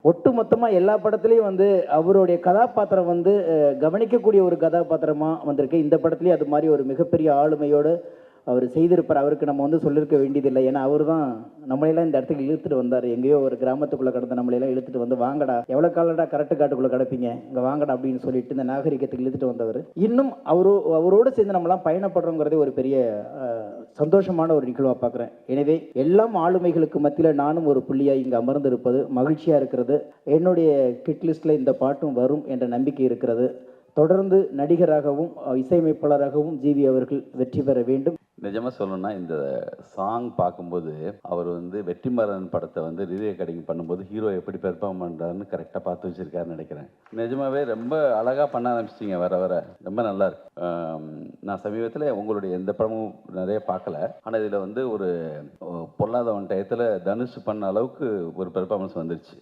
ஒட்டு மொத்தமாக எல்லா படத்துலையும் வந்து அவருடைய கதாபாத்திரம் வந்து கவனிக்கக்கூடிய ஒரு கதாபாத்திரமாக வந்திருக்கு. இந்த படத்துலேயும் அது மாதிரி ஒரு மிகப்பெரிய ஆளுமையோடு அவர் செய்திருப்பார். அவருக்கு நம்ம வந்து சொல்லியிருக்க வேண்டியதில்லை. ஏன்னா அவர் தான் நம்மளையெல்லாம் இந்த இடத்துக்கு இழுத்துட்டு வந்தார். எங்கேயோ ஒரு கிராமத்துக்குள்ளே கடந்த நம்மளையெல்லாம் இழுத்துட்டு வந்து, வாங்கடா எவ்வளோ காலடா கரெக்டு காட்டுக்குள்ளே கிடப்பீங்க, இங்கே வாங்கடா அப்படின்னு சொல்லிட்டு இந்த நாகரிகத்துக்கு இழுத்துட்டு வந்தவர். இன்னும் அவரோடு சேர்ந்து நம்மளாம் பயணப்படுறோங்கிறதே ஒரு பெரிய சந்தோஷமான ஒரு நிகழ்வாக பார்க்குறேன். எனவே எல்லாம் ஆளுமைகளுக்கு மத்தியில் நானும் ஒரு புள்ளியாக இங்கே அமர்ந்திருப்பது மகிழ்ச்சியாக இருக்கிறது. என்னுடைய கிட் லிஸ்ட்டில் இந்த பாட்டும் வரும் என்ற நம்பிக்கை இருக்கிறது. தொடர்ந்து நடிகராகவும் இசையமைப்பாளராகவும் ஜிவி அவர்கள் வெற்றி பெற வேண்டும். நிஜமாக சொல்லணும்னா இந்த சாங் பார்க்கும்போது அவர் வந்து வெற்றிமாறன் படத்தை வந்து ரீரே கடிங் பண்ணும்போது ஹீரோ எப்படி பெர்ஃபார்ம் பண்ணுறாருன்னு கரெக்டாக பார்த்து வச்சுருக்காருன்னு நினைக்கிறேன். நிஜமாகவே ரொம்ப அழகாக பண்ண ஆரம்பிச்சிட்டிங்க. வர வர ரொம்ப நல்லா இருக்கு. நான் சமீபத்தில் உங்களுடைய எந்த படமும் நிறைய பார்க்கல, ஆனால் இதில் வந்து ஒரு பொல்லாதவன் டயத்தில் தனுஷ் பண்ண அளவுக்கு ஒரு பெர்ஃபார்மன்ஸ் வந்துருச்சு.